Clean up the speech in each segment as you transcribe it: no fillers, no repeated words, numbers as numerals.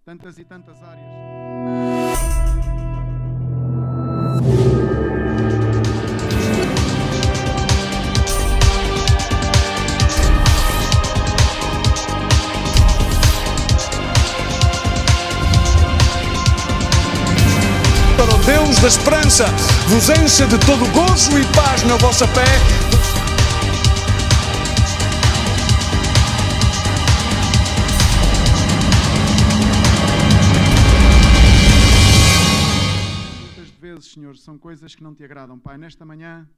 tantas e tantas áreas. Para o Deus da esperança vos encha de todo gozo e paz na vossa fé. Muitas vezes, Senhor, são coisas que não te agradam. Pai, nesta manhã,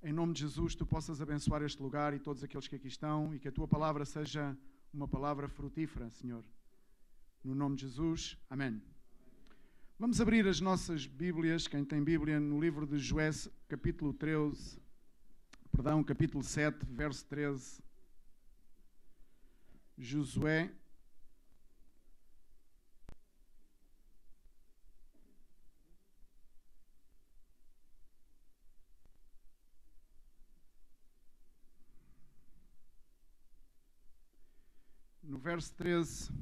em nome de Jesus, tu possas abençoar este lugar e todos aqueles que aqui estão e que a tua palavra seja uma palavra frutífera, Senhor. No nome de Jesus, amém. Vamos abrir as nossas Bíblias, quem tem Bíblia, no livro de Josué, capítulo 7, verso 13. Josué. No verso 13.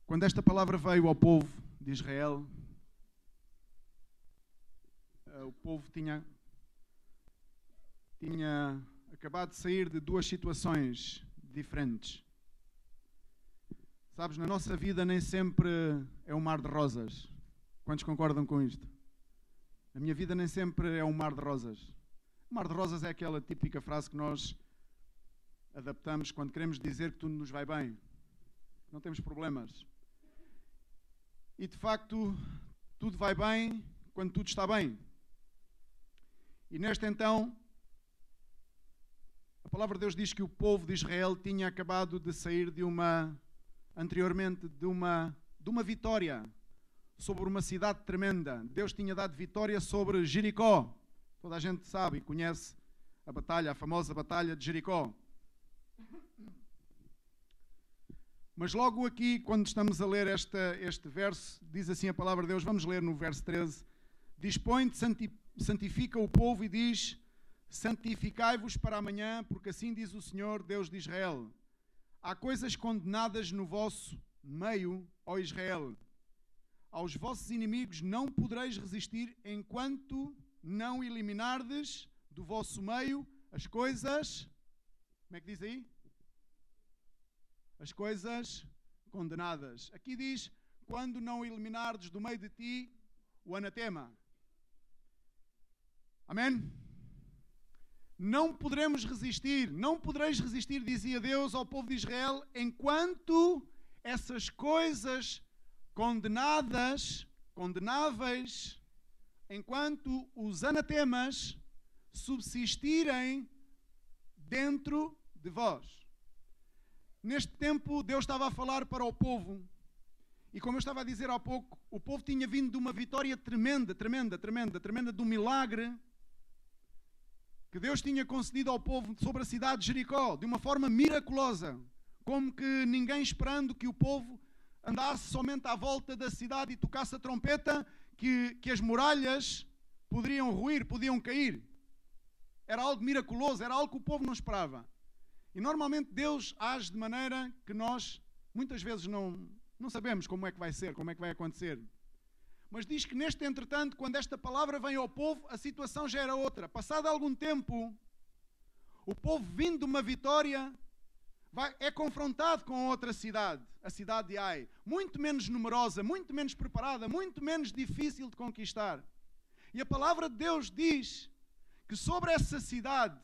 Quando esta palavra veio ao povo de Israel, o povo tinha acabado de sair de duas situações diferentes. Sabes, na nossa vida nem sempre é um mar de rosas. Quantos concordam com isto? A minha vida nem sempre é um mar de rosas. O mar de rosas é aquela típica frase que nós adaptamos quando queremos dizer que tudo nos vai bem. Não temos problemas. E de facto, tudo vai bem quando tudo está bem. E neste então, a palavra de Deus diz que o povo de Israel tinha acabado de sair anteriormente de uma vitória sobre uma cidade tremenda. Deus tinha dado vitória sobre Jericó. Toda a gente sabe e conhece a famosa batalha de Jericó. Mas logo aqui, quando estamos a ler este verso, diz assim a palavra de Deus, vamos ler no verso 13, diz, põe-te, santifica o povo e diz, santificai-vos para amanhã, porque assim diz o Senhor, Deus de Israel. Há coisas condenadas no vosso meio, ó Israel. Aos vossos inimigos não podereis resistir enquanto não eliminardes do vosso meio as coisas, como é que diz aí? As coisas condenadas. Aqui diz, quando não eliminardes do meio de ti o anatema. Amém? Não poderemos resistir, não podereis resistir, dizia Deus ao povo de Israel, enquanto essas coisas condenáveis, enquanto os anatemas subsistirem dentro de vós. Neste tempo, Deus estava a falar para o povo. E como eu estava a dizer há pouco, o povo tinha vindo de uma vitória tremenda, de um milagre que Deus tinha concedido ao povo sobre a cidade de Jericó, de uma forma miraculosa. Como que ninguém esperando que o povo andasse somente à volta da cidade e tocasse a trompeta, que as muralhas poderiam ruir, podiam cair. Era algo miraculoso, era algo que o povo não esperava. E normalmente Deus age de maneira que nós muitas vezes não sabemos como é que vai ser, como é que vai acontecer. Mas diz que neste entretanto, quando esta palavra vem ao povo, a situação já era outra. Passado algum tempo, o povo vindo de uma vitória é confrontado com outra cidade, a cidade de Ai, muito menos numerosa, muito menos preparada, muito menos difícil de conquistar. E a palavra de Deus diz que sobre essa cidade,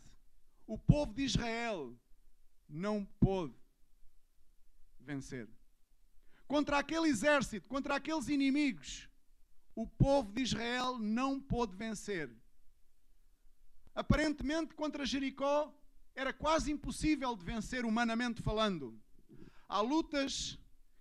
o povo de Israel não pôde vencer. Contra aquele exército, contra aqueles inimigos, o povo de Israel não pôde vencer. Aparentemente, contra Jericó, era quase impossível de vencer humanamente falando. Há lutas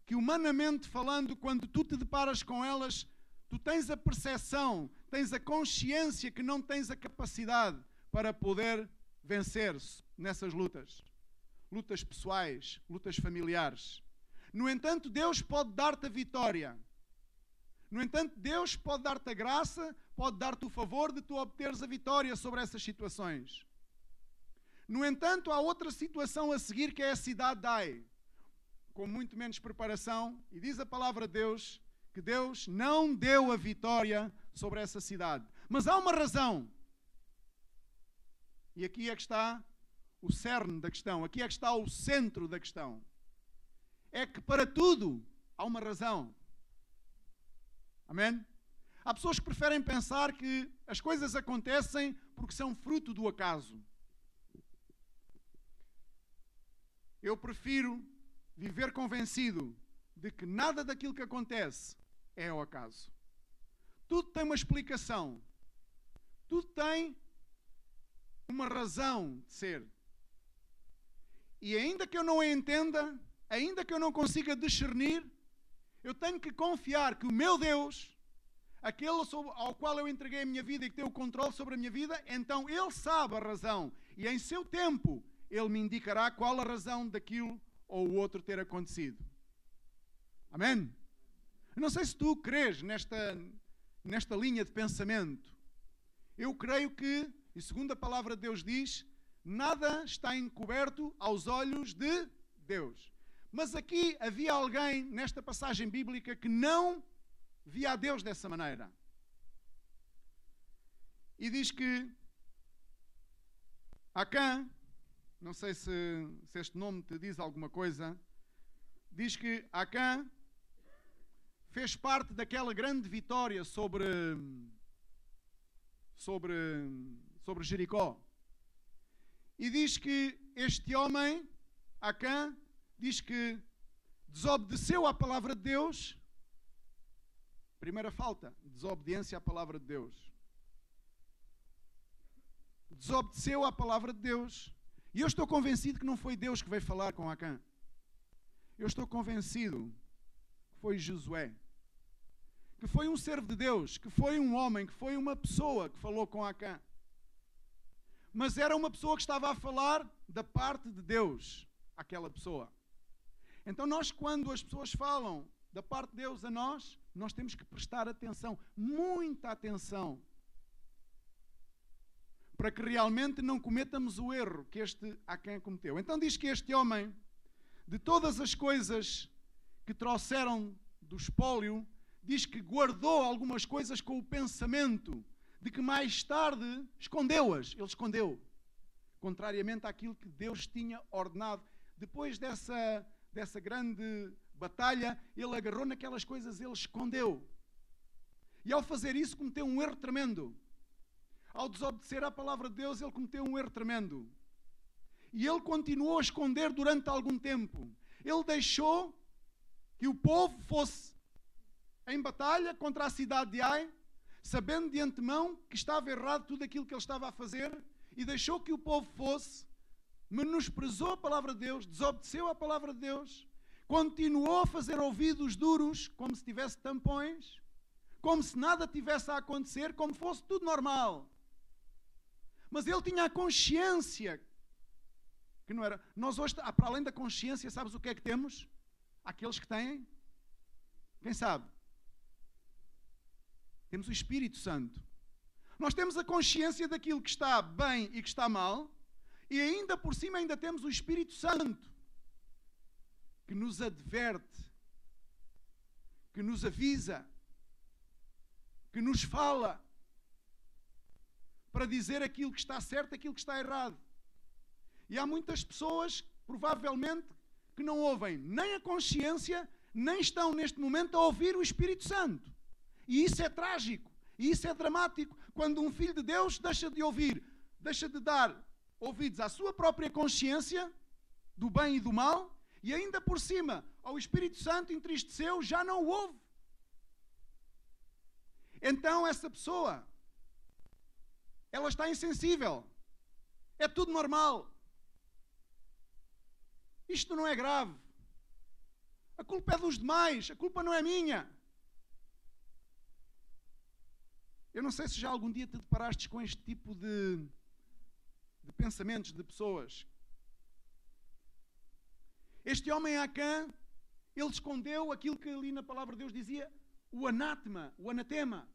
que, humanamente falando, quando tu te deparas com elas, tu tens a percepção, tens a consciência que não tens a capacidade para poder vencer nessas lutas. Lutas pessoais, lutas familiares. No entanto, Deus pode dar-te a vitória. No entanto, Deus pode dar-te a graça, pode dar-te o favor de tu obteres a vitória sobre essas situações. No entanto, há outra situação a seguir, que é a cidade de Ai, com muito menos preparação, e diz a palavra de Deus que Deus não deu a vitória sobre essa cidade. Mas há uma razão. E aqui é que está o cerne da questão, aqui é que está o centro da questão. É que para tudo há uma razão. Amém? Há pessoas que preferem pensar que as coisas acontecem porque são fruto do acaso. Eu prefiro viver convencido de que nada daquilo que acontece é ao acaso. Tudo tem uma explicação. Tudo tem uma razão de ser. E ainda que eu não a entenda, ainda que eu não consiga discernir, eu tenho que confiar que o meu Deus, aquele ao qual eu entreguei a minha vida e que tem o controle sobre a minha vida, então Ele sabe a razão. E em seu tempo, Ele me indicará qual a razão daquilo ou o outro ter acontecido. Amém? Eu não sei se tu crês nesta linha de pensamento. Eu creio que, e segundo a palavra de Deus diz, nada está encoberto aos olhos de Deus. Mas aqui havia alguém nesta passagem bíblica que não via a Deus dessa maneira. E diz que Acã, não sei se este nome te diz alguma coisa, diz que Acã fez parte daquela grande vitória sobre Jericó. E diz que este homem, Acã, diz que desobedeceu à palavra de Deus. Primeira falta, desobediência à palavra de Deus. Desobedeceu à palavra de Deus. E eu estou convencido que não foi Deus que veio falar com Acã. Eu estou convencido que foi Josué. Que foi um servo de Deus, que foi um homem, que foi uma pessoa que falou com Acã. Mas era uma pessoa que estava a falar da parte de Deus, aquela pessoa. Então nós, quando as pessoas falam da parte de Deus a nós temos que prestar atenção, muita atenção, para que realmente não cometamos o erro que este Acã cometeu. Então diz que este homem, de todas as coisas que trouxeram do espólio, diz que guardou algumas coisas com o pensamento de que mais tarde escondeu-as. Ele escondeu, contrariamente àquilo que Deus tinha ordenado. Depois dessa grande batalha, ele agarrou naquelas coisas, ele escondeu. E ao fazer isso, cometeu um erro tremendo. Ao desobedecer à palavra de Deus, ele cometeu um erro tremendo. E ele continuou a esconder durante algum tempo. Ele deixou que o povo fosse em batalha contra a cidade de Ai, sabendo de antemão que estava errado tudo aquilo que ele estava a fazer, e deixou que o povo fosse, menosprezou a palavra de Deus, desobedeceu à palavra de Deus, continuou a fazer ouvidos duros, como se tivesse tampões, como se nada tivesse a acontecer, como fosse tudo normal. Mas ele tinha a consciência que não era. Nós hoje, para além da consciência, sabes o que é que temos? Aqueles que têm, quem sabe? Temos o Espírito Santo. Nós temos a consciência daquilo que está bem e que está mal, e ainda por cima ainda temos o Espírito Santo, que nos adverte, que nos avisa, que nos fala, para dizer aquilo que está certo, aquilo que está errado. E há muitas pessoas, provavelmente, que não ouvem nem a consciência, nem estão neste momento a ouvir o Espírito Santo. E isso é trágico, e isso é dramático, quando um filho de Deus deixa de ouvir, deixa de dar ouvidos à sua própria consciência, do bem e do mal, e ainda por cima, ao Espírito Santo entristeceu, já não o ouve. Então essa pessoa, ela está insensível. É tudo normal. Isto não é grave. A culpa é dos demais, a culpa não é minha. Eu não sei se já algum dia te deparaste com este tipo de pensamentos de pessoas. Este homem Acã, ele escondeu aquilo que ali na palavra de Deus dizia, o anátema, o anatema.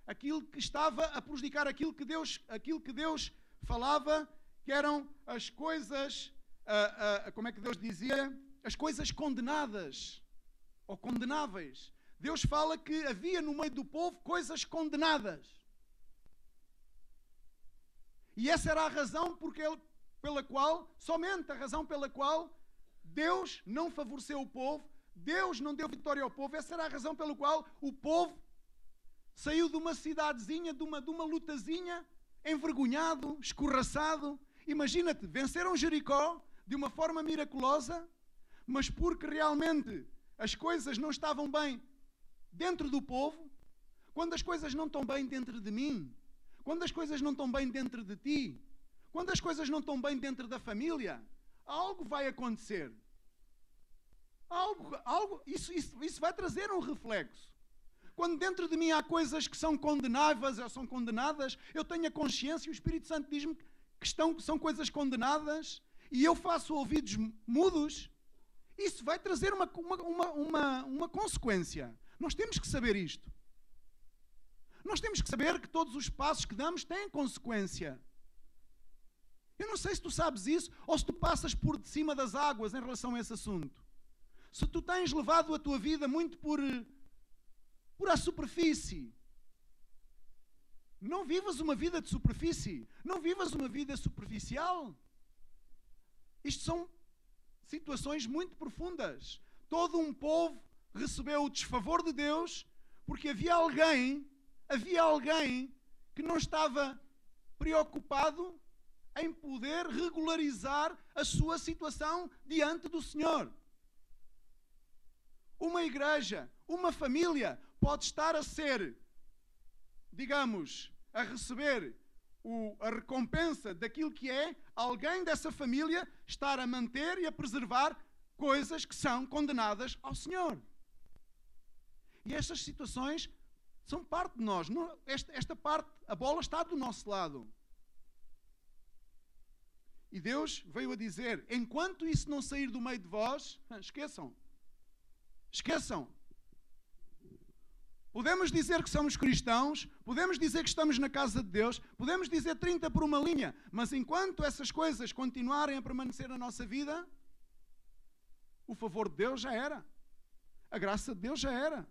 Aquilo que estava a prejudicar aquilo que Deus falava que eram as coisas, como é que Deus dizia? As coisas condenadas ou condenáveis. Deus fala que havia no meio do povo coisas condenadas. E essa era a razão somente a razão pela qual Deus não favoreceu o povo, Deus não deu vitória ao povo. Essa era a razão pela qual o povo saiu de uma cidadezinha, de uma lutazinha, envergonhado, escorraçado. Imagina-te, venceram Jericó de uma forma miraculosa, mas porque realmente as coisas não estavam bem dentro do povo. Quando as coisas não estão bem dentro de mim, quando as coisas não estão bem dentro de ti, quando as coisas não estão bem dentro da família, algo vai acontecer. Isso vai trazer um reflexo. Quando dentro de mim há coisas que são condenáveis ou são condenadas, eu tenho a consciência e o Espírito Santo diz-me que são coisas condenadas e eu faço ouvidos mudos, isso vai trazer uma consequência. Nós temos que saber isto. Nós temos que saber que todos os passos que damos têm consequência. Eu não sei se tu sabes isso ou se tu passas por cima das águas em relação a esse assunto. Se tu tens levado a tua vida muito por a superfície, não vivas uma vida de superfície, não vivas uma vida superficial. Isto são situações muito profundas. Todo um povo recebeu o desfavor de Deus porque havia alguém que não estava preocupado em poder regularizar a sua situação diante do Senhor. Uma igreja, uma família pode estar a ser, digamos, a receber a recompensa daquilo que é alguém dessa família estar a manter e a preservar coisas que são condenadas ao Senhor. E estas situações são parte de nós. Esta parte, a bola está do nosso lado. E Deus veio a dizer, enquanto isso não sair do meio de vós, esqueçam. Podemos dizer que somos cristãos, podemos dizer que estamos na casa de Deus, podemos dizer 30 por uma linha, mas enquanto essas coisas continuarem a permanecer na nossa vida, o favor de Deus já era. A graça de Deus já era.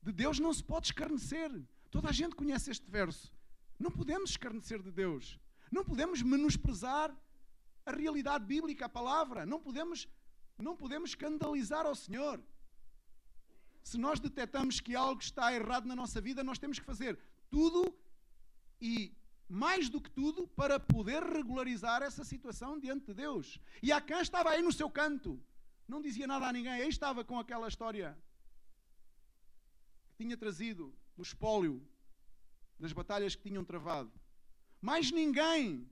De Deus não se pode escarnecer. Toda a gente conhece este verso. Não podemos escarnecer de Deus. Não podemos menosprezar a realidade bíblica, a palavra. Não podemos escandalizar ao Senhor. Se nós detectamos que algo está errado na nossa vida, nós temos que fazer tudo e mais do que tudo para poder regularizar essa situação diante de Deus. E Acã estava aí no seu canto. Não dizia nada a ninguém. Aí estava com aquela história que tinha trazido do espólio das batalhas que tinham travado. Mais ninguém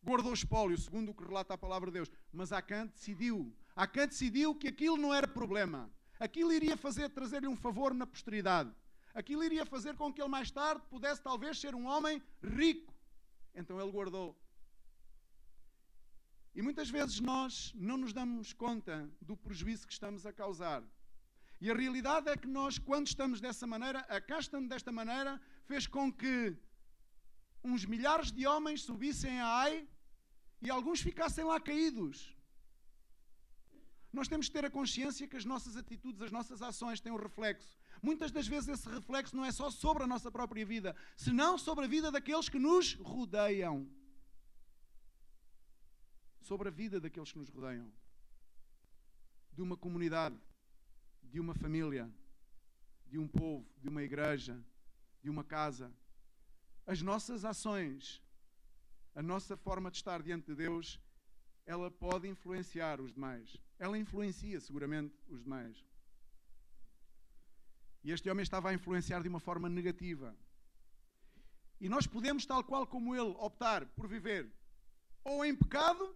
guardou o espólio, segundo o que relata a palavra de Deus. Mas Acã decidiu que aquilo não era problema. Aquilo iria trazer-lhe um favor na posteridade. Aquilo iria fazer com que ele mais tarde pudesse talvez ser um homem rico. Então ele guardou. E muitas vezes nós não nos damos conta do prejuízo que estamos a causar. E a realidade é que nós, quando estamos dessa maneira, Acã estando desta maneira, fez com que uns milhares de homens subissem a Ai e alguns ficassem lá caídos. Nós temos que ter a consciência que as nossas atitudes, as nossas ações têm um reflexo. Muitas das vezes esse reflexo não é só sobre a nossa própria vida, senão sobre a vida daqueles que nos rodeiam. Sobre a vida daqueles que nos rodeiam. De uma comunidade, de uma família, de um povo, de uma igreja, de uma casa. As nossas ações, a nossa forma de estar diante de Deus, ela pode influenciar os demais. Ela influencia seguramente os demais. E este homem estava a influenciar de uma forma negativa. E nós podemos, tal qual como ele, optar por viver ou em pecado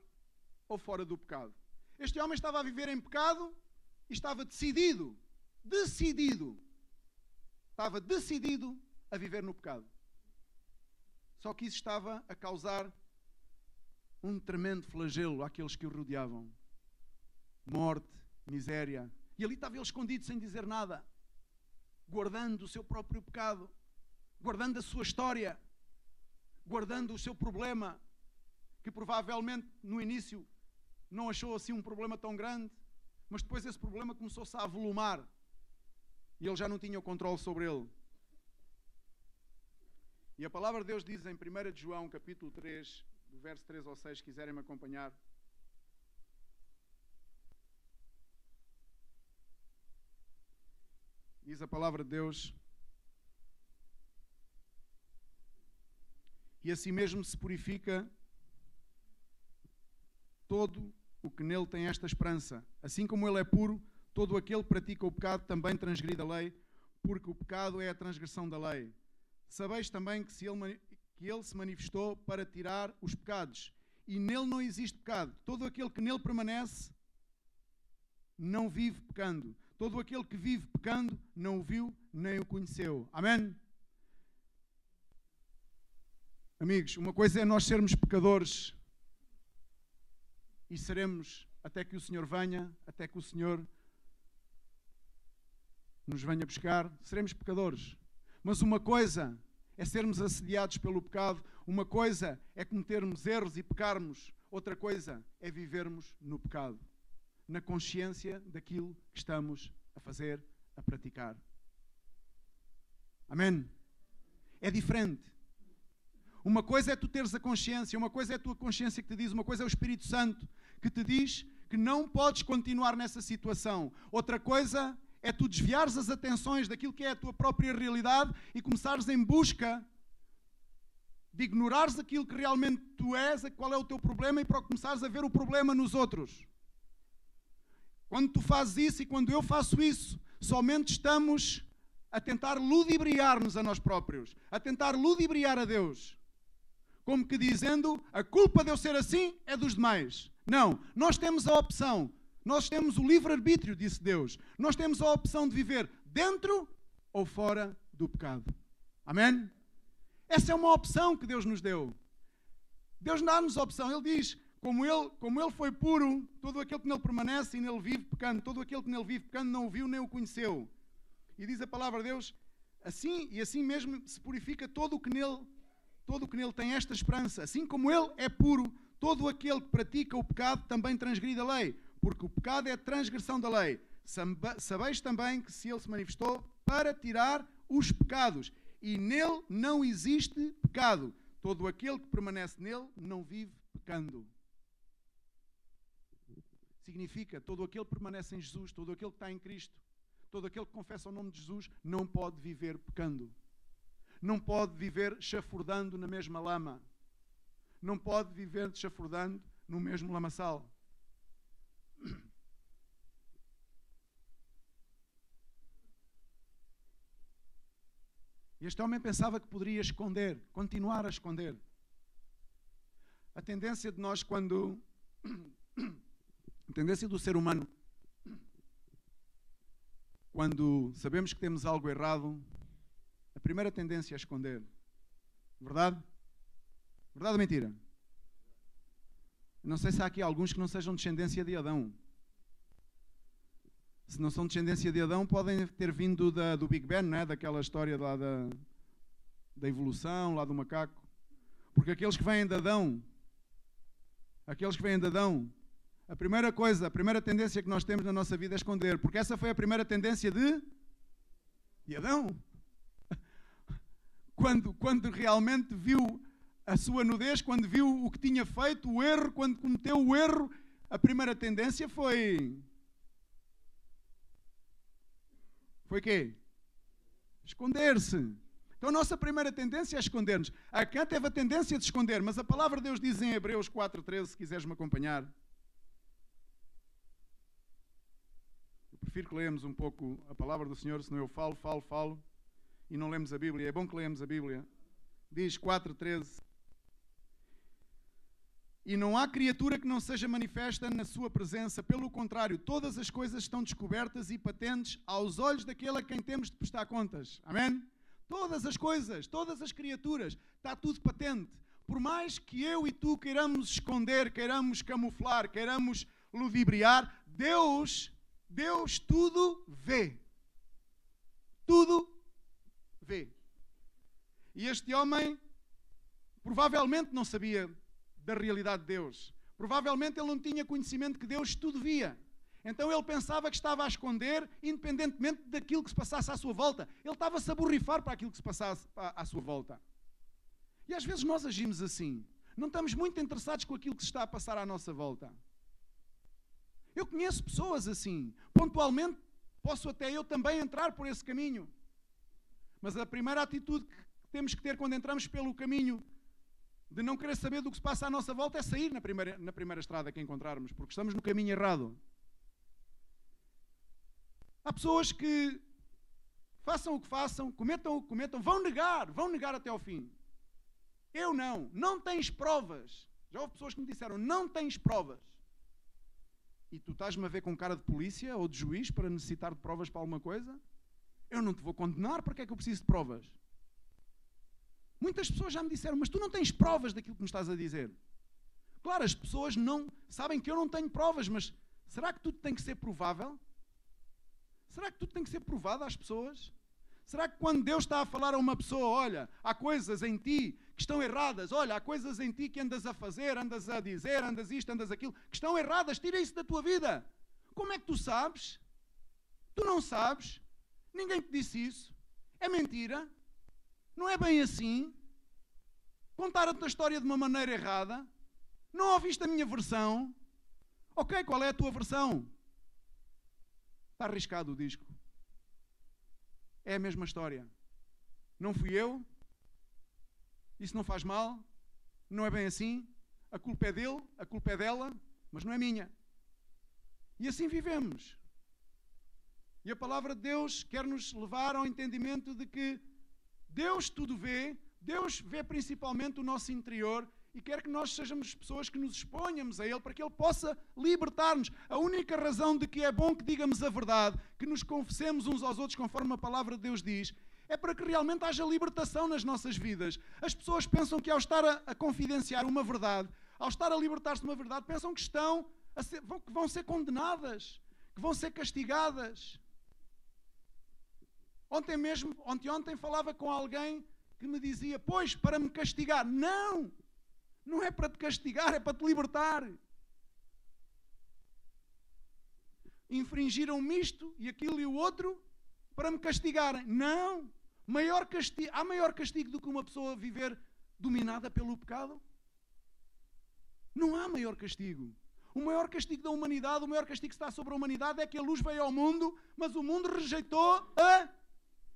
ou fora do pecado. Este homem estava a viver em pecado e estava decidido a viver no pecado. Só que isso estava a causar um tremendo flagelo àqueles que o rodeavam. Morte, miséria. E ali estava ele escondido sem dizer nada, guardando o seu próprio pecado, guardando a sua história, guardando o seu problema, que provavelmente no início não achou assim um problema tão grande, mas depois esse problema começou-se a avolumar e ele já não tinha o controle sobre ele. E a palavra de Deus diz em 1 de João, capítulo 3, do verso 3 ao 6, se quiserem me acompanhar. Diz a palavra de Deus: e assim mesmo se purifica todo o que nele tem esta esperança. Assim como ele é puro, todo aquele que pratica o pecado também transgride a lei, porque o pecado é a transgressão da lei. Sabeis também que ele se manifestou para tirar os pecados, e nele não existe pecado. Todo aquele que nele permanece não vive pecando. Todo aquele que vive pecando não o viu nem o conheceu. Amém? Amigos, uma coisa é nós sermos pecadores e seremos até que o Senhor venha, até que o Senhor nos venha buscar, seremos pecadores. Mas uma coisa é sermos assediados pelo pecado, uma coisa é cometermos erros e pecarmos, outra coisa é vivermos no pecado, na consciência daquilo que estamos a fazer, a praticar. Amém? É diferente. Uma coisa é tu teres a consciência, uma coisa é a tua consciência que te diz, uma coisa é o Espírito Santo que te diz que não podes continuar nessa situação. Outra coisa é tu desviares as atenções daquilo que é a tua própria realidade e começares em busca de ignorares aquilo que realmente tu és, qual é o teu problema, e para começares a ver o problema nos outros. Quando tu fazes isso e quando eu faço isso, somente estamos a tentar ludibriar-nos a nós próprios, a tentar ludibriar a Deus. Como que dizendo, a culpa de eu ser assim é dos demais. Não, nós temos a opção, nós temos o livre-arbítrio, disse Deus. Nós temos a opção de viver dentro ou fora do pecado. Amém? Essa é uma opção que Deus nos deu. Deus dá-nos a opção. Ele diz, como ele foi puro, todo aquele que nele permanece e nele vive pecando, todo aquele que nele vive pecando não o viu nem o conheceu. E diz a palavra de Deus, assim mesmo se purifica todo o que nele tem esta esperança. Assim como ele é puro, todo aquele que pratica o pecado também transgride a lei, porque o pecado é a transgressão da lei. Sabeis também que se ele se manifestou para tirar os pecados, e nele não existe pecado. Todo aquele que permanece nele não vive pecando. Significa, todo aquele que permanece em Jesus, todo aquele que está em Cristo, todo aquele que confessa o nome de Jesus, não pode viver pecando. Não pode viver chafurdando na mesma lama. Não pode viver chafurdando no mesmo lamaçal. Este homem pensava que poderia esconder, continuar a esconder. A tendência de nós a tendência do ser humano, quando sabemos que temos algo errado, a primeira tendência é esconder. Verdade? Verdade ou mentira? Não sei se há aqui alguns que não sejam descendência de Adão. Se não são descendência de Adão, podem ter vindo do Big Bang, não é? Daquela história lá da evolução, lá do macaco. Porque aqueles que vêm de Adão, a primeira coisa, a primeira tendência que nós temos na nossa vida é esconder. Porque essa foi a primeira tendência de Adão. Quando realmente viu a sua nudez, quando viu o que tinha feito, o erro, quando cometeu o erro, a primeira tendência foi... Foi quê? Esconder-se. Então a nossa primeira tendência é esconder-nos. Acã teve a tendência de esconder, mas a palavra de Deus diz em Hebreus 4:13, se quiseres me acompanhar. Eu prefiro que leamos um pouco a palavra do Senhor, senão eu falo, e não lemos a Bíblia. É bom que leamos a Bíblia. Diz 4:13. E não há criatura que não seja manifesta na sua presença. Pelo contrário, todas as coisas estão descobertas e patentes aos olhos daquele a quem temos de prestar contas. Amém? Todas as coisas, todas as criaturas, está tudo patente. Por mais que eu e tu queiramos esconder, queiramos camuflar, queiramos ludibriar, Deus tudo vê. Tudo vê. E este homem Provavelmente não sabia da realidade de Deus. Provavelmente ele não tinha conhecimento que Deus tudo via. Então ele pensava que estava a esconder, independentemente daquilo que se passasse à sua volta. Ele estava-se a borrifar para aquilo que se passasse à sua volta. E às vezes nós agimos assim. Não estamos muito interessados com aquilo que se está a passar à nossa volta. Eu conheço pessoas assim. Pontualmente, posso até eu também entrar por esse caminho. Mas a primeira atitude que temos que ter quando entramos pelo caminho de não querer saber do que se passa à nossa volta é sair na primeira estrada que encontrarmos, porque estamos no caminho errado. Há pessoas que façam o que façam, cometam o que cometam, vão negar até ao fim. Eu não tens provas. Já houve pessoas que me disseram, não tens provas. E tu estás-me a ver com cara de polícia ou de juiz para necessitar de provas para alguma coisa? Eu não te vou condenar, para que é que eu preciso de provas? Muitas pessoas já me disseram, mas tu não tens provas daquilo que me estás a dizer. Claro, as pessoas não sabem que eu não tenho provas, mas será que tudo tem que ser provável? Será que tudo tem que ser provado às pessoas? Será que quando Deus está a falar a uma pessoa, olha, há coisas em ti que estão erradas, olha, há coisas em ti que andas a fazer, andas a dizer, andas isto, andas aquilo, que estão erradas, tira isso da tua vida. Como é que tu sabes? Tu não sabes? Ninguém te disse isso? É mentira? Não é bem assim? Contaram-te a história de uma maneira errada? Não ouviste a minha versão? Ok, qual é a tua versão? Está arriscado o disco. É a mesma história. Não fui eu? Isso não faz mal? Não é bem assim? A culpa é dele, a culpa é dela, mas não é minha. E assim vivemos. E a palavra de Deus quer nos levar ao entendimento de que Deus tudo vê, Deus vê principalmente o nosso interior e quer que nós sejamos pessoas que nos exponhamos a Ele para que Ele possa libertar-nos. A única razão de que é bom que digamos a verdade, que nos confessemos uns aos outros conforme a palavra de Deus diz, é para que realmente haja libertação nas nossas vidas. As pessoas pensam que ao estar a confidenciar uma verdade, ao estar a libertar-se de uma verdade, pensam que que vão ser condenadas, que vão ser castigadas. Ontem falava com alguém que me dizia, pois, para me castigar. Não é para te castigar, é para te libertar. Infringiram-me isto e aquilo e o outro para me castigarem. Não. Há maior castigo do que uma pessoa viver dominada pelo pecado? Não há maior castigo. O maior castigo da humanidade, o maior castigo que está sobre a humanidade é que a luz veio ao mundo, mas o mundo rejeitou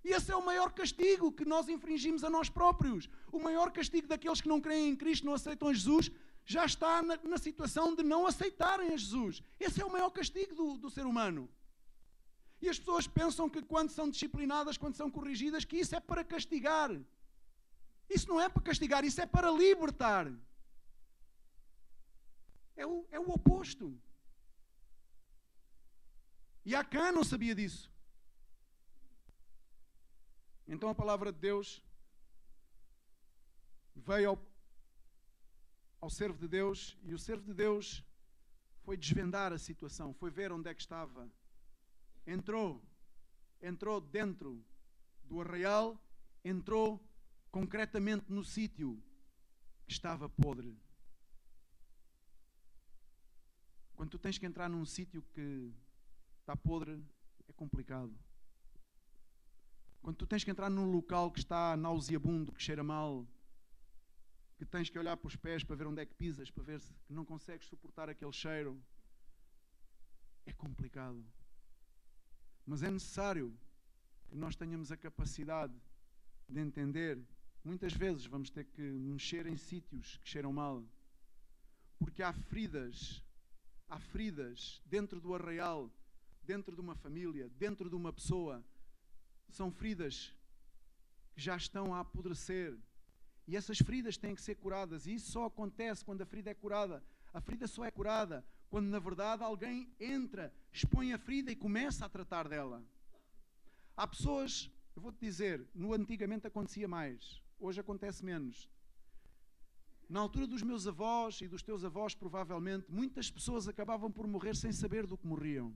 E esse é o maior castigo que nós infringimos a nós próprios. O maior castigo daqueles que não creem em Cristo, não aceitam a Jesus, já está na situação de não aceitarem a Jesus. Esse é o maior castigo do ser humano. E as pessoas pensam que quando são disciplinadas, quando são corrigidas, que isso é para castigar. Isso não é para castigar, isso é para libertar. É o oposto. E Acã não sabia disso. Então a palavra de Deus veio ao servo de Deus e o servo de Deus foi desvendar a situação, foi ver onde é que estava. Entrou dentro do arraial, entrou concretamente no sítio que estava podre. Quando tu tens que entrar num sítio que está podre, é complicado. Quando tu tens que entrar num local que está nauseabundo, que cheira mal, que tens que olhar para os pés para ver onde é que pisas, para ver se não consegues suportar aquele cheiro, é complicado. Mas é necessário que nós tenhamos a capacidade de entender. Muitas vezes vamos ter que mexer em sítios que cheiram mal, porque há feridas dentro do arraial, dentro de uma família, dentro de uma pessoa. São feridas que já estão a apodrecer. E essas feridas têm que ser curadas. E isso só acontece quando a ferida é curada. A ferida só é curada quando, na verdade, alguém entra, expõe a ferida e começa a tratar dela. Há pessoas, eu vou-te dizer, antigamente acontecia mais. Hoje acontece menos. Na altura dos meus avós e dos teus avós, provavelmente, muitas pessoas acabavam por morrer sem saber do que morriam.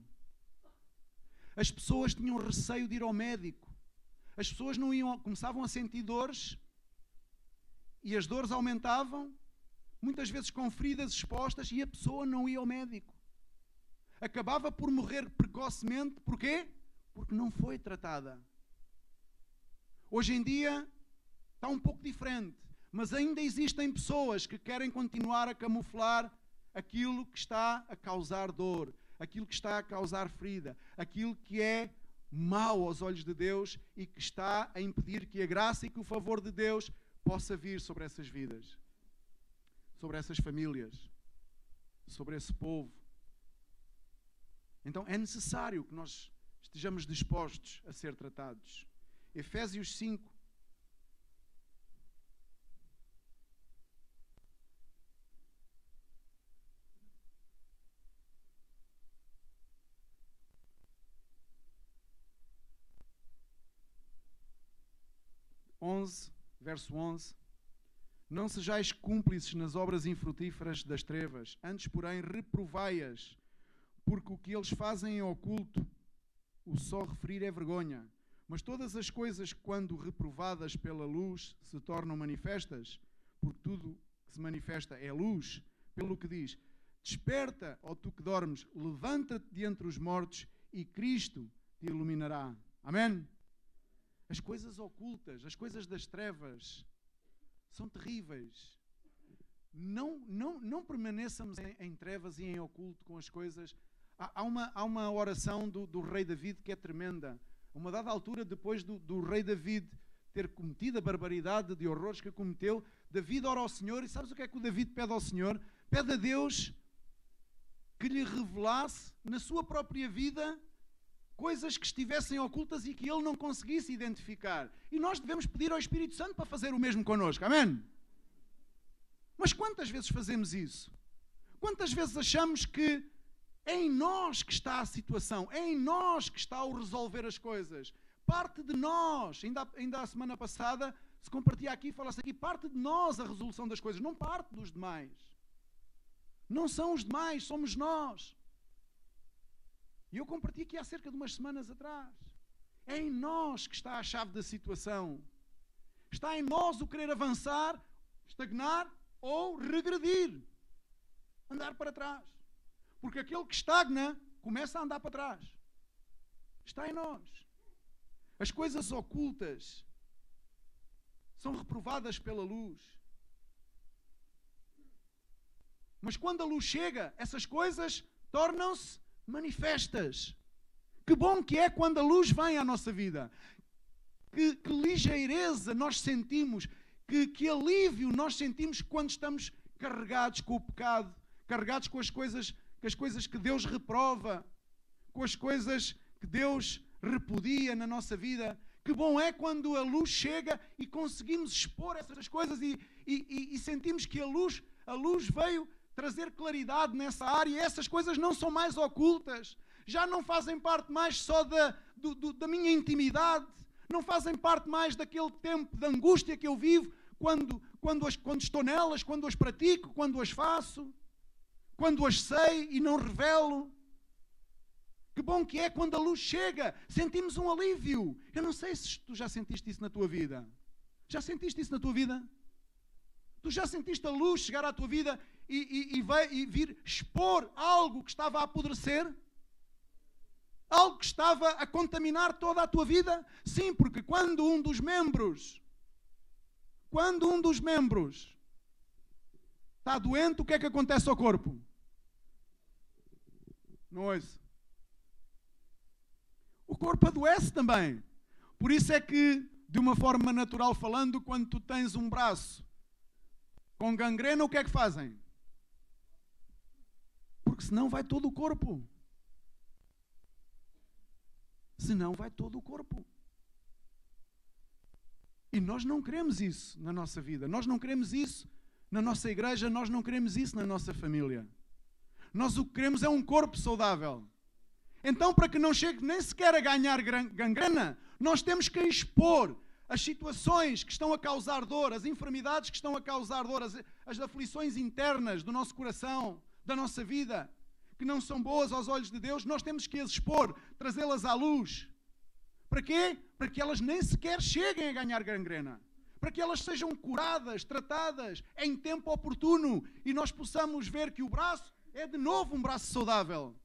As pessoas tinham receio de ir ao médico. As pessoas começavam a sentir dores e as dores aumentavam, muitas vezes com feridas expostas, e a pessoa não ia ao médico. Acabava por morrer precocemente. Porquê? Porque não foi tratada. Hoje em dia está um pouco diferente, mas ainda existem pessoas que querem continuar a camuflar aquilo que está a causar dor, aquilo que está a causar ferida, aquilo que é mau aos olhos de Deus e que está a impedir que a graça e que o favor de Deus possa vir sobre essas vidas, sobre essas famílias, sobre esse povo. Então é necessário que nós estejamos dispostos a ser tratados. Efésios 5. Verso 11. Não sejais cúmplices nas obras infrutíferas das trevas, antes, porém, reprovai-as, porque o que eles fazem em oculto, o só referir é vergonha. Mas todas as coisas, quando reprovadas pela luz, se tornam manifestas, porque tudo que se manifesta é luz, pelo que diz: desperta, ó tu que dormes, levanta-te de entre os mortos e Cristo te iluminará. Amém? As coisas ocultas, as coisas das trevas são terríveis. Não permaneçamos em trevas e em oculto com as coisas. Há uma oração do rei David que é tremenda. A uma dada altura, depois do rei David ter cometido a barbaridade de horrores que cometeu, David ora ao Senhor, e sabes o que é que o David pede ao Senhor? Pede a Deus que lhe revelasse na sua própria vida coisas que estivessem ocultas e que ele não conseguisse identificar. E nós devemos pedir ao Espírito Santo para fazer o mesmo connosco. Amém? Mas quantas vezes fazemos isso? Quantas vezes achamos que é em nós que está a situação, é em nós que está o resolver as coisas? Parte de nós. Ainda a semana passada se compartilha aqui, fala-se aqui, parte de nós a resolução das coisas, não parte dos demais. Não são os demais, somos nós. E eu compartilhei aqui há cerca de umas semanas atrás. É em nós que está a chave da situação. Está em nós o querer avançar, estagnar ou regredir. Andar para trás. Porque aquele que estagna começa a andar para trás. Está em nós. As coisas ocultas são reprovadas pela luz. Mas quando a luz chega, essas coisas tornam-se manifestas. Que bom que é quando a luz vem à nossa vida. Que ligeireza nós sentimos, que alívio nós sentimos quando estamos carregados com o pecado, carregados com as coisas que Deus reprova, com as coisas que Deus repudia na nossa vida. Que bom é quando a luz chega e conseguimos expor essas coisas e sentimos que a luz veio trazer claridade nessa área, e essas coisas não são mais ocultas, já não fazem parte mais só da minha intimidade, não fazem parte mais daquele tempo de angústia que eu vivo quando estou nelas, quando as pratico, quando as faço, quando as sei e não revelo. Que bom que é quando a luz chega, sentimos um alívio. Eu não sei se tu já sentiste isso na tua vida. Já sentiste isso na tua vida? Tu já sentiste a luz chegar à tua vida e vir expor algo que estava a apodrecer? Algo que estava a contaminar toda a tua vida? Sim, porque quando um dos membros está doente, o que é que acontece ao corpo? Não ouço. O corpo adoece também. Por isso é que, de uma forma natural falando, quando tu tens um braço com gangrena, o que é que fazem? Porque senão vai todo o corpo. Senão vai todo o corpo. E nós não queremos isso na nossa vida. Nós não queremos isso na nossa igreja. Nós não queremos isso na nossa família. Nós o que queremos é um corpo saudável. Então, para que não chegue nem sequer a ganhar gangrena, nós temos que expor as situações que estão a causar dor, as enfermidades que estão a causar dor, as aflições internas do nosso coração, da nossa vida, que não são boas aos olhos de Deus. Nós temos que as expor, trazê-las à luz. Para quê? Para que elas nem sequer cheguem a ganhar gangrena. para que elas sejam curadas, tratadas em tempo oportuno e nós possamos ver que o braço é de novo um braço saudável.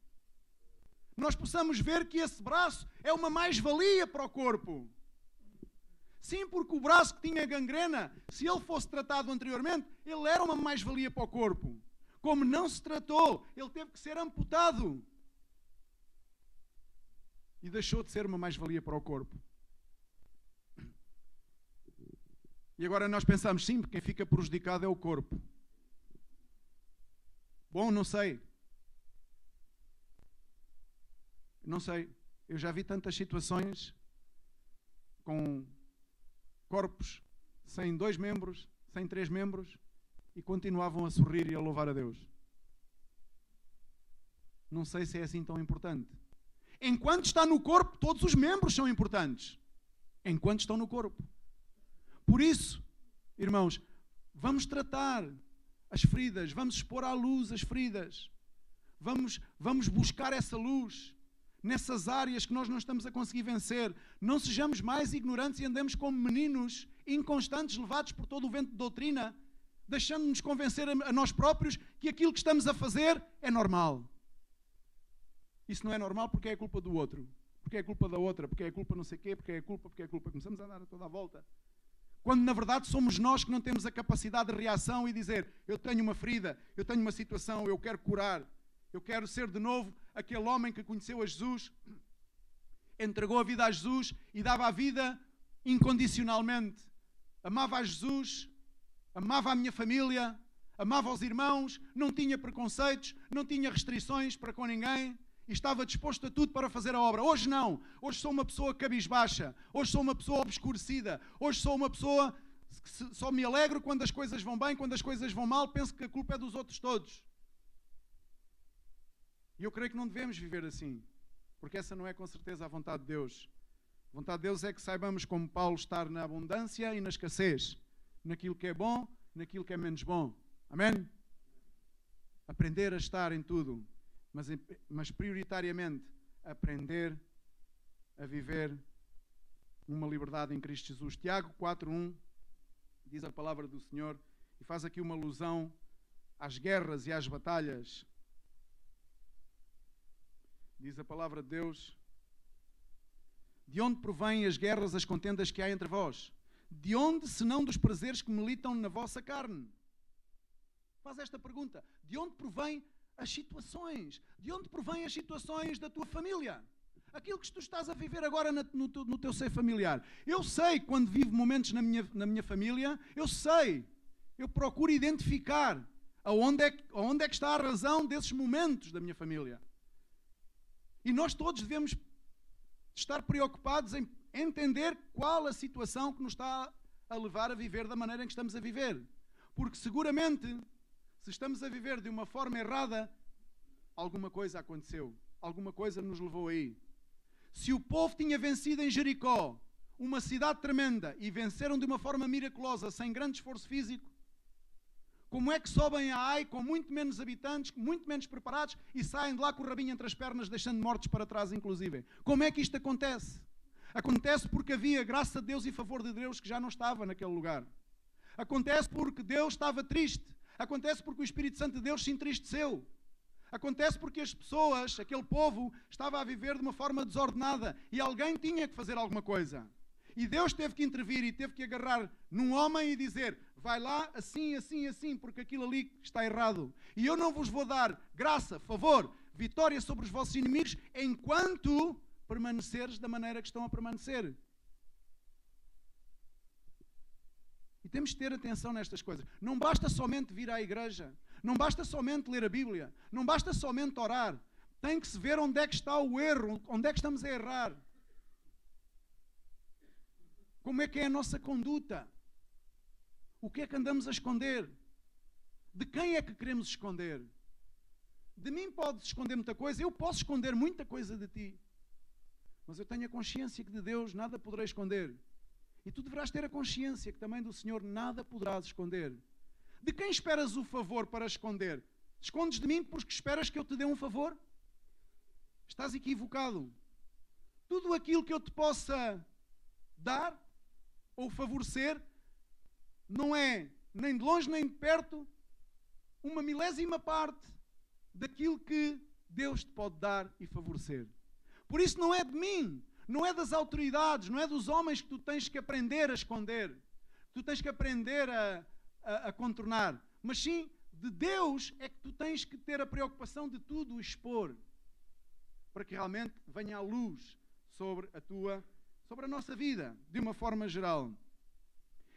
Nós possamos ver que esse braço é uma mais-valia para o corpo. Sim, porque o braço que tinha gangrena, se ele fosse tratado anteriormente, ele era uma mais-valia para o corpo. Como não se tratou, ele teve que ser amputado. E deixou de ser uma mais-valia para o corpo. E agora nós pensamos, sim, quem fica prejudicado é o corpo. Bom, não sei. Não sei. Eu já vi tantas situações com corpos sem 2 membros, sem 3 membros, e continuavam a sorrir e a louvar a Deus. Não sei se é assim tão importante. Enquanto está no corpo, todos os membros são importantes. Enquanto estão no corpo. Por isso, irmãos, vamos tratar as feridas, vamos expor à luz as feridas. Vamos buscar essa luz nessas áreas que nós não estamos a conseguir vencer. Não sejamos mais ignorantes e andemos como meninos inconstantes, levados por todo o vento de doutrina, deixando-nos convencer a nós próprios que aquilo que estamos a fazer é normal. Isso não é normal porque é culpa do outro, porque é culpa da outra, porque é culpa não sei quê, porque é culpa. Começamos a dar toda a volta. Quando na verdade somos nós que não temos a capacidade de reação e dizer, eu tenho uma ferida, eu tenho uma situação, eu quero curar, eu quero ser de novo aquele homem que conheceu a Jesus, entregou a vida a Jesus e dava a vida incondicionalmente. Amava a Jesus, amava a minha família, amava os irmãos, não tinha preconceitos, não tinha restrições para com ninguém e estava disposto a tudo para fazer a obra. Hoje não. Hoje sou uma pessoa cabisbaixa, hoje sou uma pessoa obscurecida, hoje sou uma pessoa que só me alegro quando as coisas vão bem, quando as coisas vão mal, penso que a culpa é dos outros todos. E eu creio que não devemos viver assim, porque essa não é com certeza a vontade de Deus. A vontade de Deus é que saibamos, como Paulo, estar na abundância e na escassez, naquilo que é bom, naquilo que é menos bom. Amém? Aprender a estar em tudo, mas prioritariamente aprender a viver uma liberdade em Cristo Jesus. Tiago 4:1 diz a palavra do Senhor e faz aqui uma alusão às guerras e às batalhas. Diz a palavra de Deus: de onde provêm as guerras, as contendas que há entre vós? De onde, senão dos prazeres que militam na vossa carne? Faz esta pergunta. De onde provém as situações? De onde provém as situações da tua família? Aquilo que tu estás a viver agora no teu seio familiar. Eu sei, quando vivo momentos na minha família, eu procuro identificar aonde é que está a razão desses momentos da minha família. E nós todos devemos estar preocupados em entender qual a situação que nos está a levar a viver da maneira em que estamos a viver. Porque seguramente, se estamos a viver de uma forma errada, alguma coisa aconteceu. Alguma coisa nos levou aí. Se o povo tinha vencido em Jericó, uma cidade tremenda, e venceram de uma forma miraculosa, sem grande esforço físico, como é que sobem a Ai com muito menos habitantes, muito menos preparados, e saem de lá com o rabinho entre as pernas, deixando mortos para trás, inclusive? Como é que isto acontece? Acontece porque havia graça de Deus e favor de Deus que já não estava naquele lugar. Acontece porque Deus estava triste. Acontece porque o Espírito Santo de Deus se entristeceu. Acontece porque as pessoas, aquele povo, estava a viver de uma forma desordenada e alguém tinha que fazer alguma coisa. E Deus teve que intervir e teve que agarrar num homem e dizer: vai lá assim, assim, assim, porque aquilo ali está errado. E eu não vos vou dar graça, favor, vitória sobre os vossos inimigos enquanto permaneceres da maneira que estão a permanecer. E temos de ter atenção nestas coisas. Não basta somente vir à igreja. Não basta somente ler a Bíblia. Não basta somente orar. Tem que se ver onde é que está o erro, onde é que estamos a errar. Como é que é a nossa conduta? O que é que andamos a esconder? De quem é que queremos esconder? De mim podes esconder muita coisa, eu posso esconder muita coisa de ti. Mas eu tenho a consciência que de Deus nada poderei esconder. E tu deverás ter a consciência que também do Senhor nada poderás esconder. De quem esperas o favor para esconder? Escondes de mim porque esperas que eu te dê um favor? Estás equivocado. Tudo aquilo que eu te possa dar ou favorecer não é nem de longe nem de perto uma milésima parte daquilo que Deus te pode dar e favorecer. Por isso não é de mim, não é das autoridades, não é dos homens que tu tens que aprender a esconder, que tu tens que aprender a contornar, mas sim de Deus é que tu tens que ter a preocupação de tudo expor, para que realmente venha a luz sobre a nossa vida, de uma forma geral.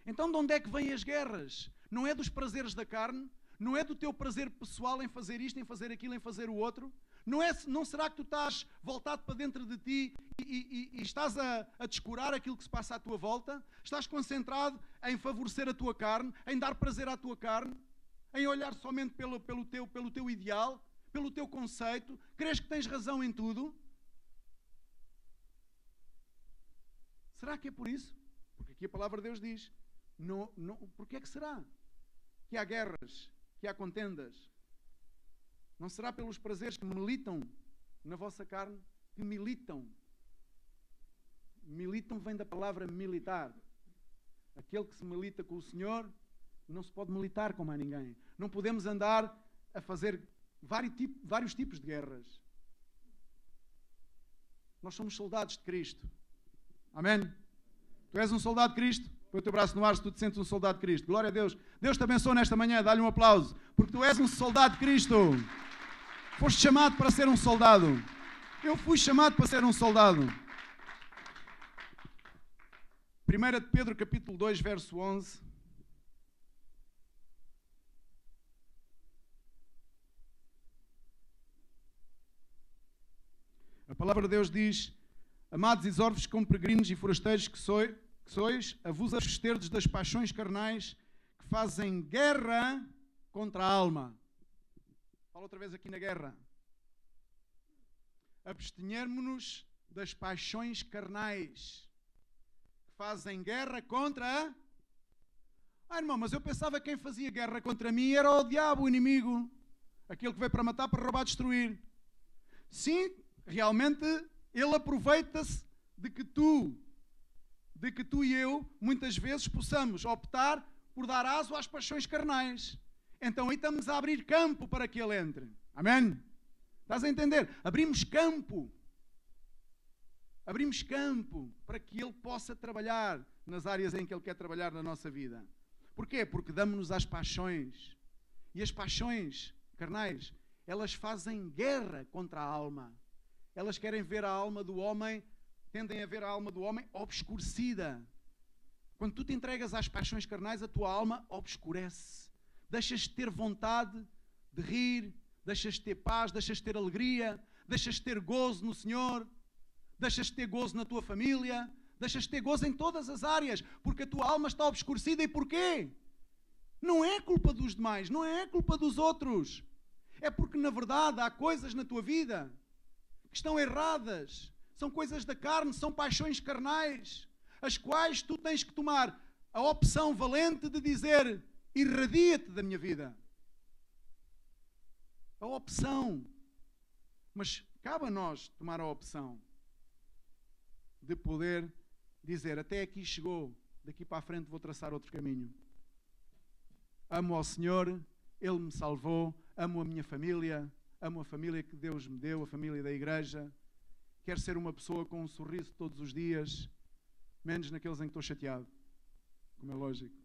Então de onde é que vêm as guerras? Não é dos prazeres da carne? Não é do teu prazer pessoal em fazer isto, em fazer aquilo, em fazer o outro? Não será que tu estás voltado para dentro de ti e estás a descurar aquilo que se passa à tua volta? Estás concentrado em favorecer a tua carne, em dar prazer à tua carne, em olhar somente pelo teu ideal, pelo teu conceito? Crees que tens razão em tudo? Será que é por isso? Porque aqui a palavra de Deus diz, porque é que será que há guerras, que há contendas? Não será pelos prazeres que militam na vossa carne? Que militam. Militam vem da palavra militar. Aquele que se milita com o Senhor não se pode militar com mais ninguém. Não podemos andar a fazer vários tipos de guerras. Nós somos soldados de Cristo. Amém? Tu és um soldado de Cristo? Põe o teu braço no ar se tu te sentes um soldado de Cristo. Glória a Deus. Deus te abençoe nesta manhã. Dá-lhe um aplauso. Porque tu és um soldado de Cristo. Foste chamado para ser um soldado. Eu fui chamado para ser um soldado. 1 de Pedro capítulo 2, verso 11. A palavra de Deus diz: amados, exorto-vos como peregrinos e forasteiros que sois, a vos absterdes das paixões carnais que fazem guerra contra a alma. Fala outra vez aqui na guerra. Abstenhamos-nos das paixões carnais que fazem guerra contra... irmão, mas eu pensava que quem fazia guerra contra mim era o diabo, o inimigo. Aquele que veio para matar, para roubar, destruir. Sim, realmente, ele aproveita-se de que tu e eu, muitas vezes, possamos optar por dar aso às paixões carnais. Então aí estamos a abrir campo para que ele entre. Amém? Estás a entender? Abrimos campo. Abrimos campo para que ele possa trabalhar nas áreas em que ele quer trabalhar na nossa vida. Porquê? Porque damos-nos às paixões. E as paixões carnais, elas fazem guerra contra a alma. Elas querem ver a alma do homem, tendem a ver a alma do homem obscurecida. Quando tu te entregas às paixões carnais, a tua alma obscurece. Deixas de ter vontade de rir, deixas de ter paz, deixas de ter alegria, deixas de ter gozo no Senhor, deixas de ter gozo na tua família, deixas de ter gozo em todas as áreas, porque a tua alma está obscurecida. E porquê? Não é culpa dos demais, não é culpa dos outros. É porque, na verdade, há coisas na tua vida que estão erradas. São coisas da carne, são paixões carnais, as quais tu tens que tomar a opção valente de dizer: irradia-te da minha vida. A opção. Mas cabe a nós tomar a opção de poder dizer: até aqui chegou, daqui para a frente vou traçar outro caminho. Amo ao Senhor, Ele me salvou, amo a minha família, amo a família que Deus me deu, a família da igreja. Quero ser uma pessoa com um sorriso todos os dias, menos naqueles em que estou chateado, como é lógico.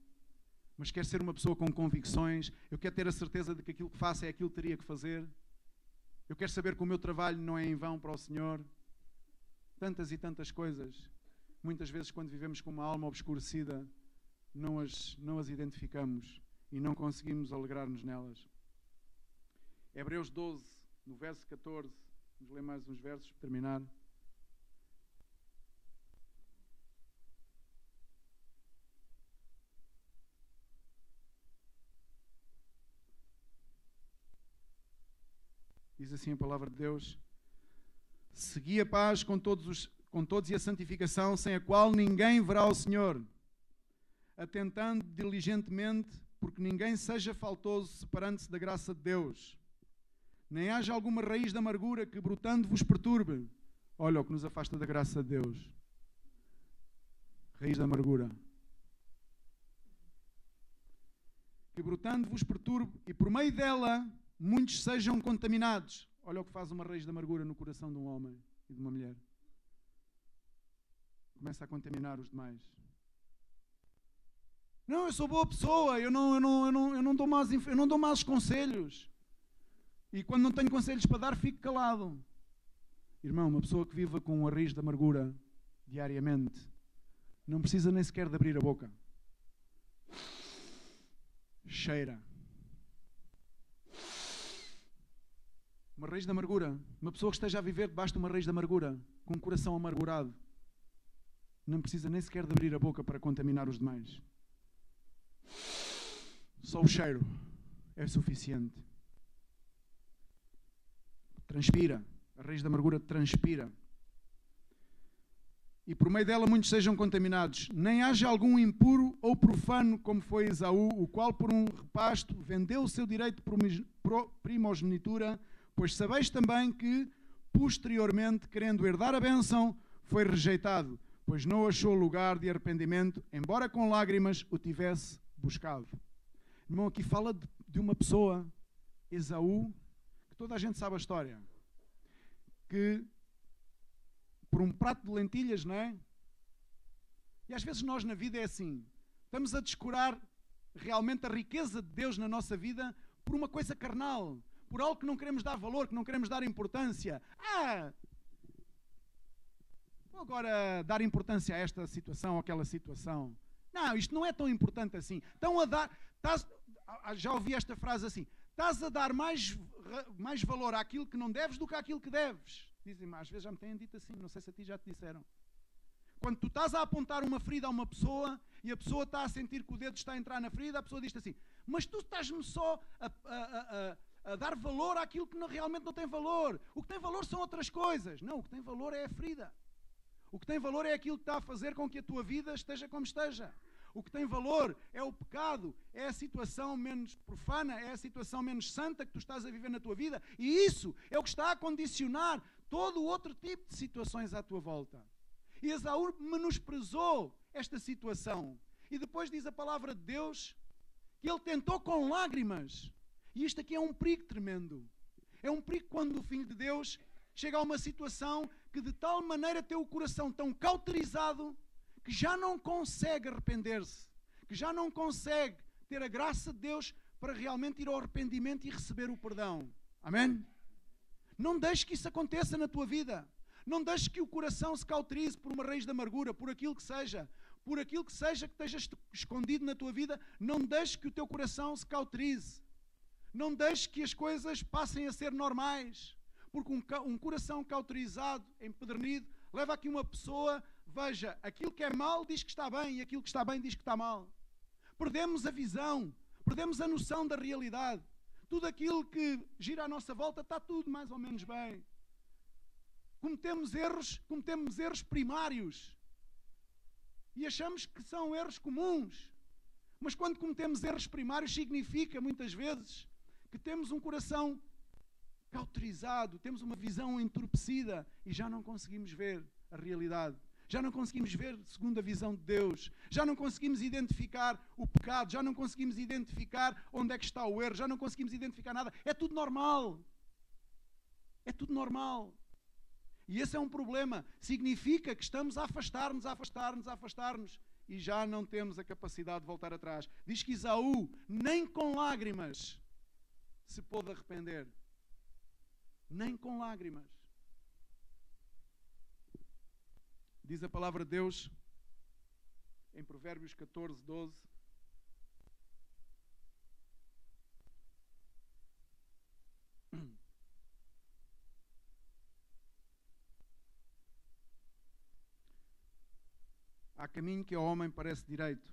Mas quero ser uma pessoa com convicções. Eu quero ter a certeza de que aquilo que faço é aquilo que teria que fazer. Eu quero saber que o meu trabalho não é em vão para o Senhor. Tantas e tantas coisas. Muitas vezes, quando vivemos com uma alma obscurecida, não as identificamos e não conseguimos alegrar-nos nelas. Hebreus 12, no verso 14. Vamos ler mais uns versos para terminar. Diz assim a palavra de Deus: segui a paz com todos e a santificação, sem a qual ninguém verá o Senhor, atentando diligentemente, porque ninguém seja faltoso, separando-se da graça de Deus, nem haja alguma raiz de amargura que, brotando, vos perturbe. Olha o que nos afasta da graça de Deus. Raiz de amargura. que brotando vos perturbe e por meio dela muitos sejam contaminados. Olha o que faz uma raiz de amargura no coração de um homem e de uma mulher. Começa a contaminar os demais. Não, eu sou boa pessoa, eu não dou maus conselhos. E quando não tenho conselhos para dar, fico calado. Irmão, uma pessoa que viva com uma raiz de amargura diariamente não precisa nem sequer de abrir a boca. Cheira. Uma raiz de amargura. Uma pessoa que esteja a viver debaixo de uma raiz de amargura, com um coração amargurado, não precisa nem sequer de abrir a boca para contaminar os demais. Só o cheiro é suficiente. Transpira. A raiz da amargura transpira. E por meio dela muitos sejam contaminados. Nem haja algum impuro ou profano, como foi Esaú, o qual por um repasto vendeu o seu direito de primogenitura, pois sabeis também que, posteriormente, querendo herdar a bênção, foi rejeitado, pois não achou lugar de arrependimento, embora com lágrimas o tivesse buscado. Irmão, aqui fala de uma pessoa, Esaú, que toda a gente sabe a história, que por um prato de lentilhas, não é? E às vezes nós na vida é assim, estamos a descurar realmente a riqueza de Deus na nossa vida por uma coisa carnal, por algo que não queremos dar valor, que não queremos dar importância. Vou agora dar importância a esta situação ou aquela situação. Não, isto não é tão importante assim. Estão a dar, já ouvi esta frase assim, estás a dar mais valor àquilo que não deves do que àquilo que deves. Dizem-me, às vezes já me têm dito assim, não sei se a ti já te disseram. Quando tu estás a apontar uma ferida a uma pessoa e a pessoa está a sentir que o dedo está a entrar na ferida, a pessoa diz assim, mas tu estás-me só a dar valor àquilo que realmente não tem valor. O que tem valor são outras coisas. Não, o que tem valor é a ferida. O que tem valor é aquilo que está a fazer com que a tua vida esteja como esteja. O que tem valor é o pecado, é a situação menos profana, é a situação menos santa que tu estás a viver na tua vida. E isso é o que está a condicionar todo o outro tipo de situações à tua volta. E Esaú menosprezou esta situação. E depois diz a palavra de Deus que ele tentou com lágrimas. E isto aqui é um perigo tremendo. É um perigo quando o Filho de Deus chega a uma situação que de tal maneira tem o coração tão cauterizado que já não consegue arrepender-se, que já não consegue ter a graça de Deus para realmente ir ao arrependimento e receber o perdão. Amém? Não deixes que isso aconteça na tua vida. Não deixes que o coração se cauterize por uma raiz de amargura, por aquilo que seja que esteja escondido na tua vida. Não deixes que o teu coração se cauterize. Não deixes que as coisas passem a ser normais. Porque um coração cauterizado, empedernido, leva aqui uma pessoa, veja, aquilo que é mal diz que está bem e aquilo que está bem diz que está mal. Perdemos a visão, perdemos a noção da realidade. Tudo aquilo que gira à nossa volta está tudo mais ou menos bem. Cometemos erros primários. E achamos que são erros comuns. Mas quando cometemos erros primários, significa muitas vezes que temos um coração cauterizado, temos uma visão entorpecida e já não conseguimos ver a realidade. Já não conseguimos ver segundo a visão de Deus. Já não conseguimos identificar o pecado. Já não conseguimos identificar onde é que está o erro. Já não conseguimos identificar nada. É tudo normal. É tudo normal. E esse é um problema. Significa que estamos a afastar-nos e já não temos a capacidade de voltar atrás. Diz que Esaú nem com lágrimas se pôde arrepender. Nem com lágrimas. Diz a palavra de Deus em Provérbios 14, 12. Há caminho que ao homem parece direito,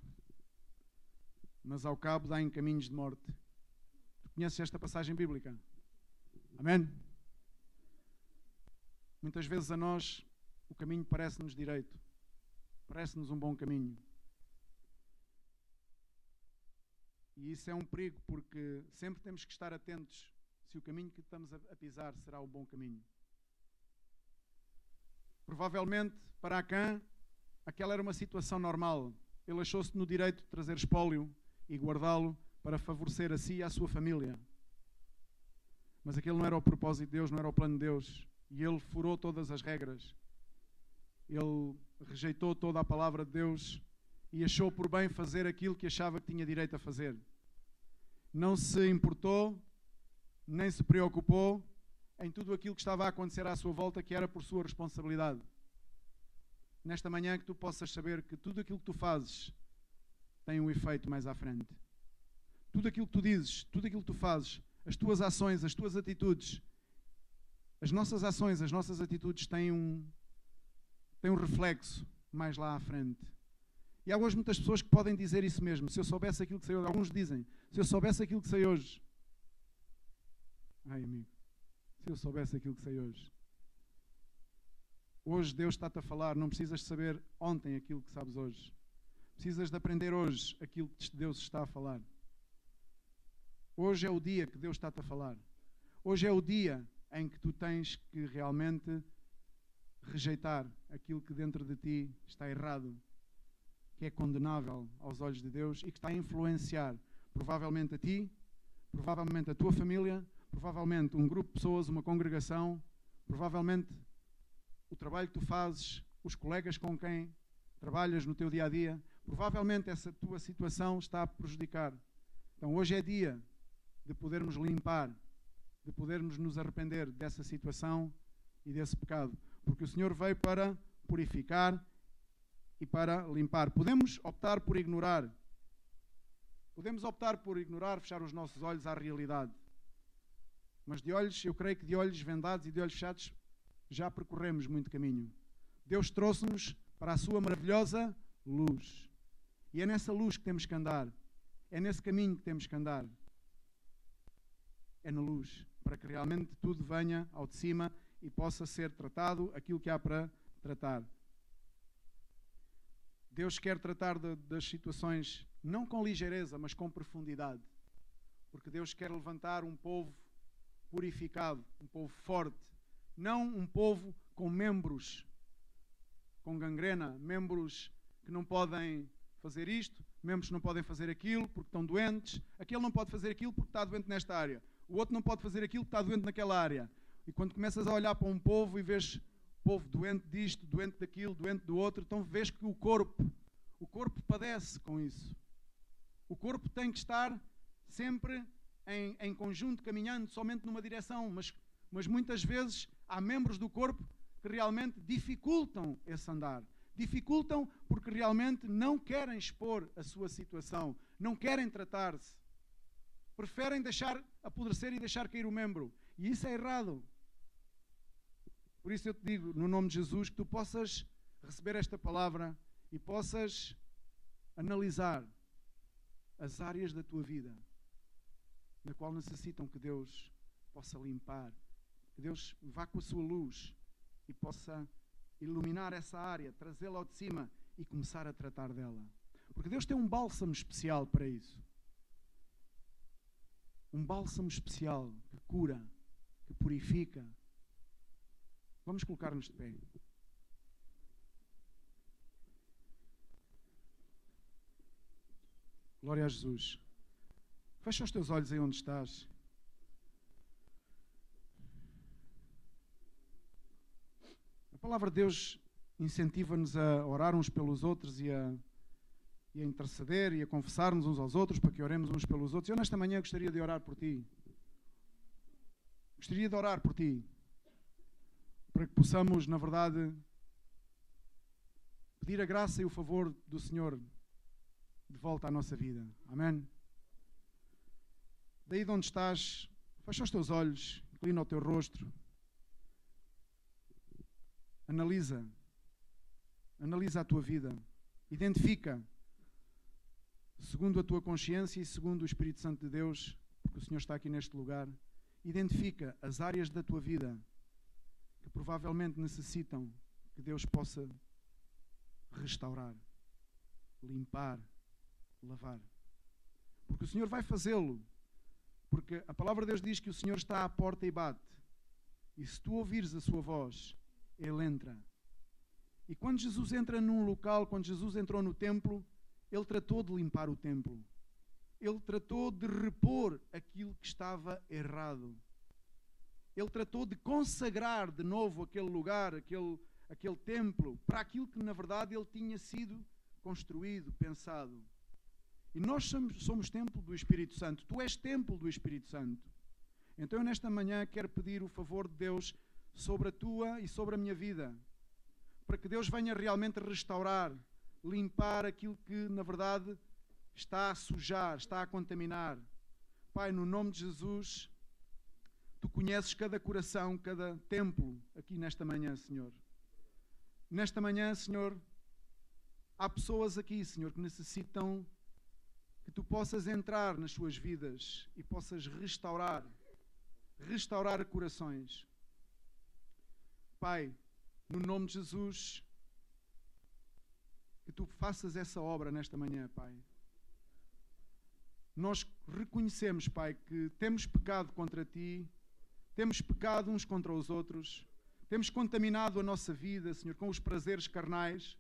mas ao cabo dá em caminhos de morte. Tu conheces esta passagem bíblica? Amém? Muitas vezes a nós o caminho parece-nos direito, parece-nos um bom caminho. E isso é um perigo, porque sempre temos que estar atentos se o caminho que estamos a pisar será um bom caminho. Provavelmente, para Acã, aquela era uma situação normal. Ele achou-se no direito de trazer espólio e guardá-lo para favorecer a si e à sua família. Mas aquele não era o propósito de Deus, não era o plano de Deus. E ele furou todas as regras. Ele rejeitou toda a palavra de Deus e achou por bem fazer aquilo que achava que tinha direito a fazer. Não se importou, nem se preocupou em tudo aquilo que estava a acontecer à sua volta, que era por sua responsabilidade. Nesta manhã que tu possas saber que tudo aquilo que tu fazes tem um efeito mais à frente. Tudo aquilo que tu dizes, tudo aquilo que tu fazes, as tuas ações, as tuas atitudes, as nossas ações, as nossas atitudes têm um reflexo mais lá à frente. E há hoje muitas pessoas que podem dizer isso mesmo. Se eu soubesse aquilo que sei hoje, alguns dizem, se eu soubesse aquilo que sei hoje. Ai, amigo, se eu soubesse aquilo que sei hoje. Hoje Deus está-te a falar, não precisas de saber ontem aquilo que sabes hoje. Precisas de aprender hoje aquilo que Deus está a falar. Hoje é o dia que Deus está-te a falar. Hoje é o dia em que tu tens que realmente rejeitar aquilo que dentro de ti está errado, que é condenável aos olhos de Deus e que está a influenciar provavelmente a ti, provavelmente a tua família, provavelmente um grupo de pessoas, uma congregação, provavelmente o trabalho que tu fazes, os colegas com quem trabalhas no teu dia-a-dia, provavelmente essa tua situação está a prejudicar. Então hoje é dia de podermos limpar, de podermos nos arrepender dessa situação e desse pecado. Porque o Senhor veio para purificar e para limpar. Podemos optar por ignorar. Podemos optar por ignorar, fechar os nossos olhos à realidade. Mas de olhos, eu creio que de olhos vendados e de olhos fechados, já percorremos muito caminho. Deus trouxe-nos para a sua maravilhosa luz. E é nessa luz que temos que andar. É nesse caminho que temos que andar. É na luz. Para que realmente tudo venha ao de cima e possa ser tratado aquilo que há para tratar. Deus quer tratar das situações não com ligeireza, mas com profundidade. Porque Deus quer levantar um povo purificado, um povo forte. Não um povo com membros com gangrena, membros que não podem fazer isto, membros que não podem fazer aquilo porque estão doentes. Aquele não pode fazer aquilo porque está doente nesta área. O outro não pode fazer aquilo porque está doente naquela área. E quando começas a olhar para um povo e vês povo doente disto, doente daquilo, doente do outro, então vês que o corpo padece com isso. O corpo tem que estar sempre em conjunto, caminhando somente numa direção, mas muitas vezes há membros do corpo que realmente dificultam esse andar. Dificultam porque realmente não querem expor a sua situação, não querem tratar-se. Preferem deixar apodrecer e deixar cair o membro. E isso é errado. Por isso eu te digo, no nome de Jesus, que tu possas receber esta palavra e possas analisar as áreas da tua vida na qual necessitam que Deus possa limpar, que Deus vá com a sua luz e possa iluminar essa área, trazê-la ao de cima e começar a tratar dela. Porque Deus tem um bálsamo especial para isso. Um bálsamo especial que cura, que purifica. Vamos colocar-nos de pé. Glória a Jesus. Fecha os teus olhos aí onde estás. A palavra de Deus incentiva-nos a orar uns pelos outros e a interceder e a confessar-nos uns aos outros para que oremos uns pelos outros. Eu nesta manhã gostaria de orar por ti. Gostaria de orar por ti. Para que possamos, na verdade, pedir a graça e o favor do Senhor de volta à nossa vida. Amém? Daí de onde estás, fecha os teus olhos, inclina o teu rosto. Analisa a tua vida. Identifica, segundo a tua consciência e segundo o Espírito Santo de Deus, porque o Senhor está aqui neste lugar, identifica as áreas da tua vida que provavelmente necessitam que Deus possa restaurar, limpar, lavar. Porque o Senhor vai fazê-lo. Porque a palavra de Deus diz que o Senhor está à porta e bate. E se tu ouvires a sua voz, Ele entra. E quando Jesus entra num local, quando Jesus entrou no templo, Ele tratou de limpar o templo. Ele tratou de repor aquilo que estava errado. Ele tratou de consagrar de novo aquele lugar, aquele templo, para aquilo que na verdade ele tinha sido construído, pensado. E nós somos templo do Espírito Santo. Tu és templo do Espírito Santo. Então eu nesta manhã quero pedir o favor de Deus sobre a tua e sobre a minha vida, para que Deus venha realmente restaurar, limpar aquilo que na verdade está a sujar, está a contaminar. Pai, no nome de Jesus, Tu conheces cada coração, cada templo aqui nesta manhã, Senhor. Nesta manhã, Senhor, há pessoas aqui, Senhor, que necessitam que Tu possas entrar nas suas vidas e possas restaurar corações. Pai, no nome de Jesus, que Tu faças essa obra nesta manhã, Pai. Nós reconhecemos, Pai, que temos pecado contra Ti, temos pecado uns contra os outros, temos contaminado a nossa vida, Senhor, com os prazeres carnais.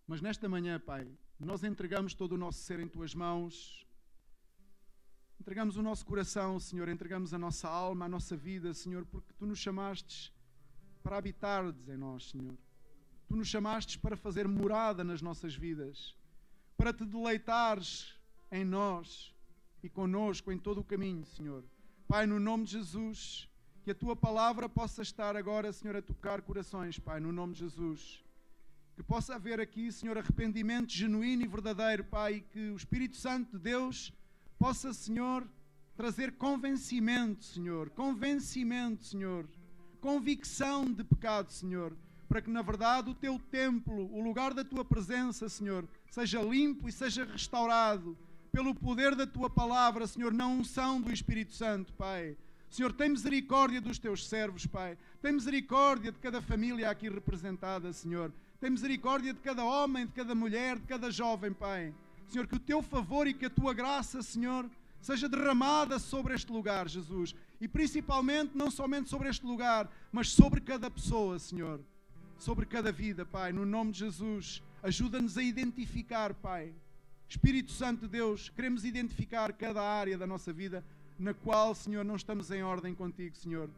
Mas nesta manhã, Pai, nós entregamos todo o nosso ser em Tuas mãos, entregamos o nosso coração, Senhor, entregamos a nossa alma, a nossa vida, Senhor, porque Tu nos chamastes para habitares em nós, Senhor. Tu nos chamastes para fazer morada nas nossas vidas, para Te deleitares em nós e conosco em todo o caminho, Senhor. Pai, no nome de Jesus, que a Tua palavra possa estar agora, Senhor, a tocar corações, Pai, no nome de Jesus. Que possa haver aqui, Senhor, arrependimento genuíno e verdadeiro, Pai, e que o Espírito Santo de Deus possa, Senhor, trazer convencimento, Senhor, convicção de pecado, Senhor, para que, na verdade, o Teu templo, o lugar da Tua presença, Senhor, seja limpo e seja restaurado pelo poder da Tua palavra, Senhor, na unção do Espírito Santo, Pai. Senhor, tem misericórdia dos Teus servos, Pai. Tem misericórdia de cada família aqui representada, Senhor. Tem misericórdia de cada homem, de cada mulher, de cada jovem, Pai. Senhor, que o Teu favor e que a Tua graça, Senhor, seja derramada sobre este lugar, Jesus. E principalmente, não somente sobre este lugar, mas sobre cada pessoa, Senhor. Sobre cada vida, Pai. No nome de Jesus, ajuda-nos a identificar, Pai. Espírito Santo de Deus, queremos identificar cada área da nossa vida na qual, Senhor, não estamos em ordem contigo, Senhor.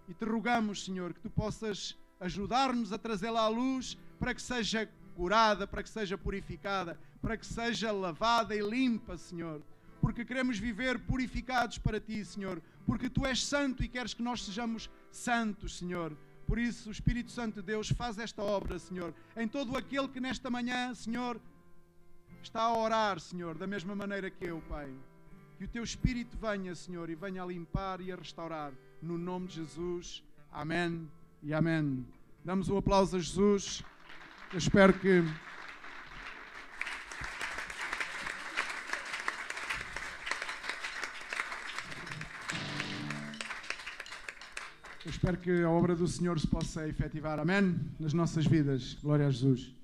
E Te rogamos, Senhor, que Tu possas ajudar-nos a trazê-la à luz para que seja curada, para que seja purificada, para que seja lavada e limpa, Senhor. Porque queremos viver purificados para Ti, Senhor. Porque Tu és santo e queres que nós sejamos santos, Senhor. Por isso, o Espírito Santo de Deus faz esta obra, Senhor, em todo aquele que nesta manhã, Senhor, está a orar, Senhor, da mesma maneira que eu, Pai. Que o Teu Espírito venha, Senhor, e venha a limpar e a restaurar. No nome de Jesus. Amém e amém. Damos um aplauso a Jesus. Eu espero que... Eu espero que a obra do Senhor se possa efetivar. Amém? Nas nossas vidas. Glória a Jesus.